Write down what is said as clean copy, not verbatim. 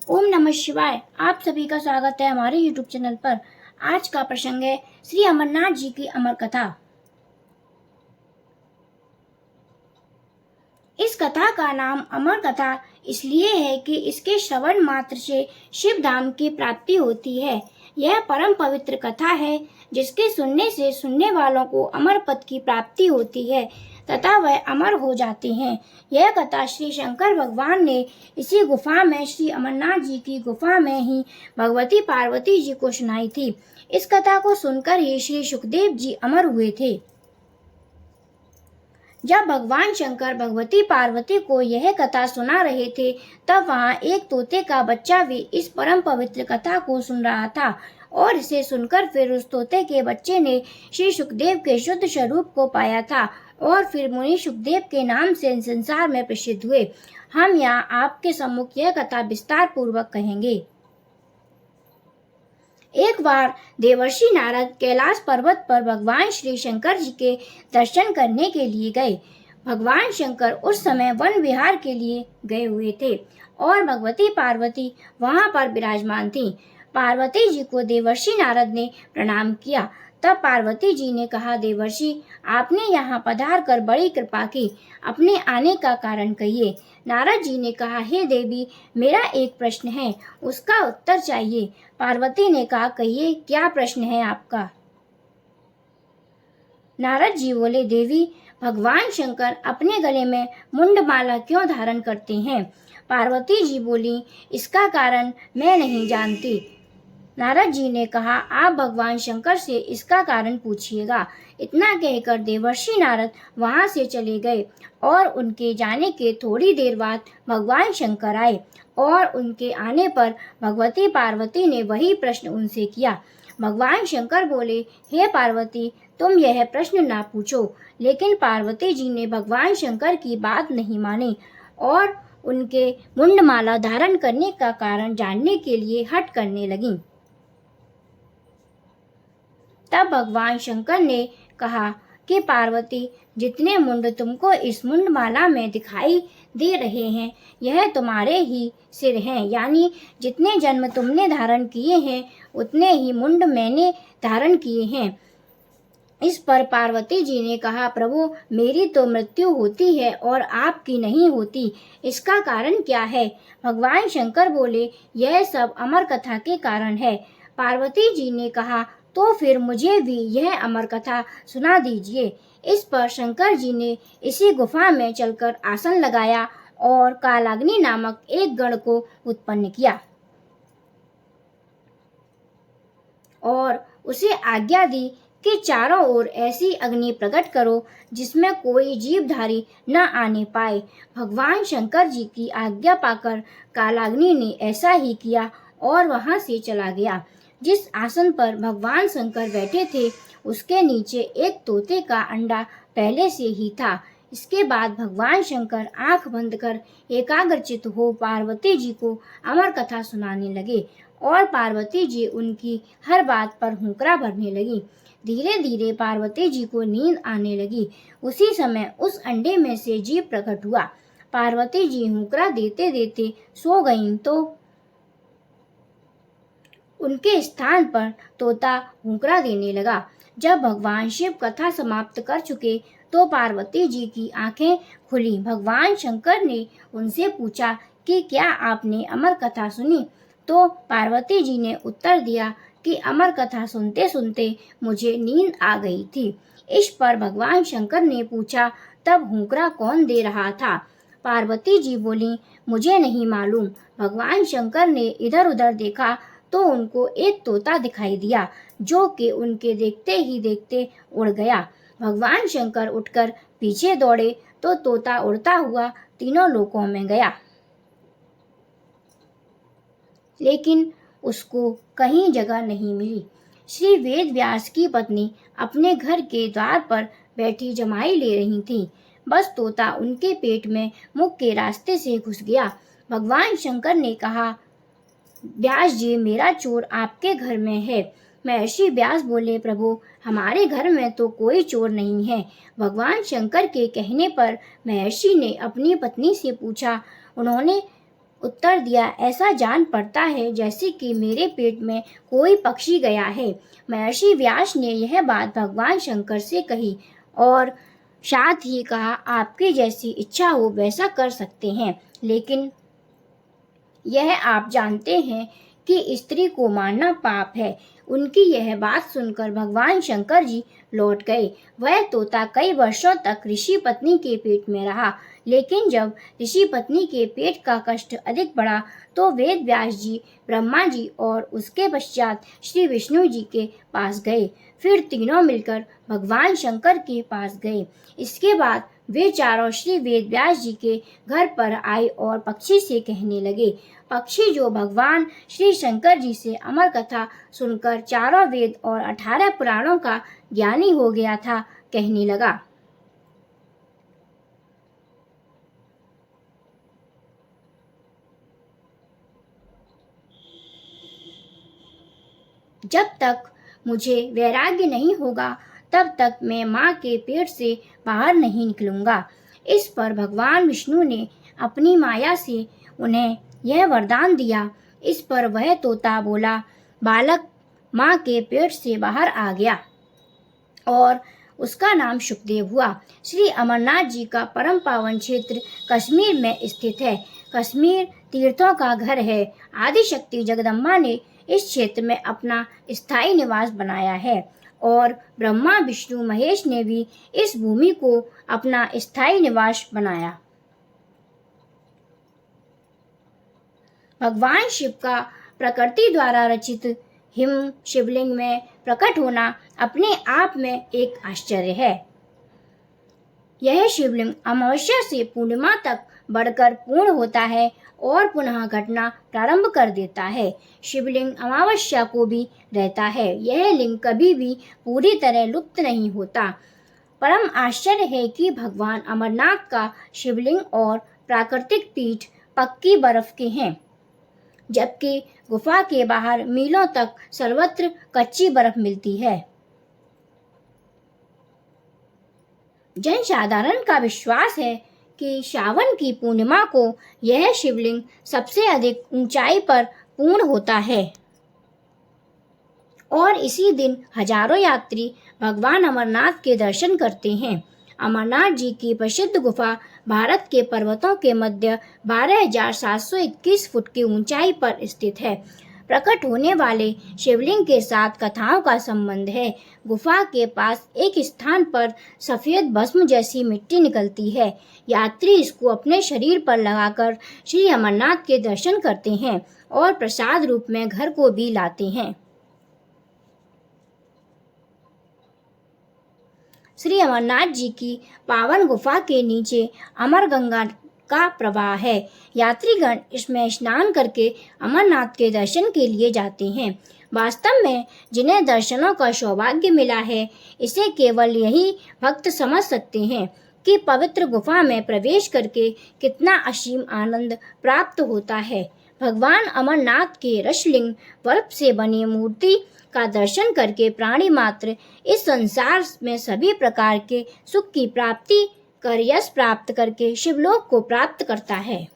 ओम नमः शिवाय। आप सभी का स्वागत है हमारे YouTube चैनल पर। आज का प्रसंग है श्री अमरनाथ जी की अमर कथा। इस कथा का नाम अमर कथा इसलिए है कि इसके श्रवण मात्र से शिव धाम की प्राप्ति होती है। यह परम पवित्र कथा है जिसके सुनने से सुनने वालों को अमर पद की प्राप्ति होती है तथा वह अमर हो जाते हैं। यह कथा श्री शंकर भगवान ने इसी गुफा में श्री अमरनाथ जी की गुफा में ही भगवती पार्वती जी को सुनाई थी। इस कथा को सुनकर ही श्री सुखदेव जी अमर हुए थे। जब भगवान शंकर भगवती पार्वती को यह कथा सुना रहे थे तब वहाँ एक तोते का बच्चा भी इस परम पवित्र कथा को सुन रहा था और इसे सुनकर फिर उस तोते के बच्चे ने श्री सुखदेव के शुद्ध स्वरूप को पाया था और फिर मुनि सुखदेव के नाम से संसार में प्रसिद्ध हुए। हम यहाँ आपके सम्मुख यह कथा विस्तार पूर्वक कहेंगे। एक बार देवर्षि नारद कैलाश पर्वत पर भगवान श्री शंकर जी के दर्शन करने के लिए गए। भगवान शंकर उस समय वन विहार के लिए गए हुए थे और भगवती पार्वती वहां पर विराजमान थी। पार्वती जी को देवर्षि नारद ने प्रणाम किया। तब पार्वती जी ने कहा, देवर्षि आपने यहाँ पधार कर बड़ी कृपा की, अपने आने का कारण कहिए। नारद जी ने कहा, हे देवी, मेरा एक प्रश्न है, उसका उत्तर चाहिए। पार्वती ने कहा, कहिए क्या प्रश्न है आपका। नारद जी बोले, देवी भगवान शंकर अपने गले में मुंडमाला क्यों धारण करते हैं। पार्वती जी बोली, इसका कारण मैं नहीं जानती। नारद जी ने कहा, आप भगवान शंकर से इसका कारण पूछिएगा। इतना कहकर देवर्षि नारद वहां से चले गए और उनके जाने के थोड़ी देर बाद भगवान शंकर आए और उनके आने पर भगवती पार्वती ने वही प्रश्न उनसे किया। भगवान शंकर बोले, हे पार्वती, तुम यह प्रश्न ना पूछो। लेकिन पार्वती जी ने भगवान शंकर की बात नहीं मानी और उनके मुंडमाला धारण करने का कारण जानने के लिए हठ करने लगी। तब भगवान शंकर ने कहा कि पार्वती, जितने मुंड तुमको इस मुंडमाला में दिखाई दे रहे हैं यह तुम्हारे ही सिर हैं, यानी जितने जन्म तुमने धारण किए हैं उतने ही मुंड मैंने धारण किए हैं। इस पर पार्वती जी ने कहा, प्रभु, मेरी तो मृत्यु होती है और आपकी नहीं होती, इसका कारण क्या है। भगवान शंकर बोले, यह सब अमर कथा के कारण है। पार्वती जी ने कहा, तो फिर मुझे भी यह अमर कथा सुना दीजिए। इस पर शंकर जी ने इसी गुफा में चलकर आसन लगाया और कालाग्नि नामक एक गण को उत्पन्न किया और उसे आज्ञा दी कि चारों ओर ऐसी अग्नि प्रकट करो जिसमें कोई जीवधारी न आने पाए। भगवान शंकर जी की आज्ञा पाकर कालाग्नि ने ऐसा ही किया और वहां से चला गया। जिस आसन पर भगवान शंकर बैठे थे उसके नीचे एक तोते का अंडा पहले से ही था। इसके बाद भगवान शंकर आंख बंद कर एकाग्रचित हो पार्वती जी को अमर कथा सुनाने लगे और पार्वती जी उनकी हर बात पर हुंकरा भरने लगी। धीरे धीरे पार्वती जी को नींद आने लगी। उसी समय उस अंडे में से जीव प्रकट हुआ। पार्वती जी हुंकरा देते देते सो गईं तो उनके स्थान पर तोता हुंकरा देने लगा। जब भगवान शिव कथा समाप्त कर चुके तो पार्वती जी की आंखें खुली। भगवान शंकर ने उनसे पूछा कि क्या आपने अमर कथा सुनी। तो पार्वती जी ने उत्तर दिया कि अमर कथा सुनते सुनते मुझे नींद आ गई थी। इस पर भगवान शंकर ने पूछा, तब हुंकरा कौन दे रहा था। पार्वती जी बोली, मुझे नहीं मालूम। भगवान शंकर ने इधर उधर देखा तो उनको एक तोता दिखाई दिया जो कि उनके देखते ही देखते उड़ गया। भगवान शंकर उठकर पीछे दौड़े तो तोता उड़ता हुआ तीनों लोकों में गया, लेकिन उसको कहीं जगह नहीं मिली। श्री वेद व्यास की पत्नी अपने घर के द्वार पर बैठी जमाई ले रही थी। बस तोता उनके पेट में मुख के रास्ते से घुस गया। भगवान शंकर ने कहा, व्यास जी, मेरा चोर आपके घर में है। महर्षि व्यास बोले, प्रभु, हमारे घर में तो कोई चोर नहीं है। भगवान शंकर के कहने पर महर्षि ने अपनी पत्नी से पूछा। उन्होंने उत्तर दिया, ऐसा जान पड़ता है जैसे कि मेरे पेट में कोई पक्षी गया है। महर्षि व्यास ने यह बात भगवान शंकर से कही और साथ ही कहा, आपकी जैसी इच्छा हो वैसा कर सकते हैं, लेकिन यह आप जानते हैं कि स्त्री को मारना पाप है। उनकी यह बात सुनकर भगवान शंकर जी लौट गए। वह तोता कई वर्षों तक ऋषि पत्नी के पेट में रहा, लेकिन जब ऋषि पत्नी के पेट का कष्ट अधिक बढ़ा तो वेद व्यास जी, ब्रह्मा जी और उसके पश्चात श्री विष्णु जी के पास गए। फिर तीनों मिलकर भगवान शंकर के पास गए। इसके बाद वे चारों श्री वेद व्यास जी के घर पर आए और पक्षी से कहने लगे। पक्षी, जो भगवान श्री शंकर जी से अमर कथा सुनकर चारों वेद और 18 पुराणों का ज्ञानी हो गया था, कहने लगा, जब तक मुझे वैराग्य नहीं होगा तब तक मैं माँ के पेट से बाहर नहीं निकलूंगा। इस पर भगवान विष्णु ने अपनी माया से उन्हें यह वरदान दिया। इस पर वह तोता बोला, बालक माँ के पेट से बाहर आ गया और उसका नाम शुकदेव हुआ। श्री अमरनाथ जी का परम पावन क्षेत्र कश्मीर में स्थित है। कश्मीर तीर्थों का घर है। आदिशक्ति जगदम्बा ने इस क्षेत्र में अपना स्थायी निवास बनाया है और ब्रह्मा विष्णु महेश ने भी इस भूमि को अपना स्थायी निवास बनाया। भगवान शिव का प्रकृति द्वारा रचित हिम शिवलिंग में प्रकट होना अपने आप में एक आश्चर्य है। यह शिवलिंग अमावस्या से पूर्णिमा तक बढ़कर पूर्ण होता है और पुनः घटना प्रारंभ कर देता है। शिवलिंग अमावस्या को भी रहता है। यह लिंग कभी भी पूरी तरह लुप्त नहीं होता। परम आश्चर्य है कि भगवान अमरनाथ का शिवलिंग और प्राकृतिक पीठ पक्की बर्फ के हैं, जबकि गुफा के बाहर मीलों तक सर्वत्र कच्ची बर्फ मिलती है। जनसाधारण का विश्वास है कि सावन की पूर्णिमा को यह शिवलिंग सबसे अधिक ऊंचाई पर पूर्ण होता है और इसी दिन हजारों यात्री भगवान अमरनाथ के दर्शन करते हैं। अमरनाथ जी की प्रसिद्ध गुफा भारत के पर्वतों के मध्य 12,721 फुट की ऊंचाई पर स्थित है। प्रकट होने वाले शिवलिंग के साथ कथाओं का संबंध है। गुफा के पास एक स्थान पर सफेद भस्म जैसी मिट्टी निकलती है। यात्री इसको अपने शरीर पर लगाकर श्री अमरनाथ के दर्शन करते हैं और प्रसाद रूप में घर को भी लाते हैं। श्री अमरनाथ जी की पावन गुफा के नीचे अमर गंगा का प्रवाह है। यात्रीगण इसमें स्नान करके अमरनाथ के दर्शन के लिए जाते हैं। वास्तव में जिन्हें दर्शनों का सौभाग्य मिला है, इसे केवल यही भक्त समझ सकते हैं कि पवित्र गुफा में प्रवेश करके कितना असीम आनंद प्राप्त होता है। भगवान अमरनाथ के रसलिंग बर्फ से बनी मूर्ति का दर्शन करके प्राणी मात्र इस संसार में सभी प्रकार के सुख की प्राप्ति कर यश प्राप्त करके शिवलोक को प्राप्त करता है।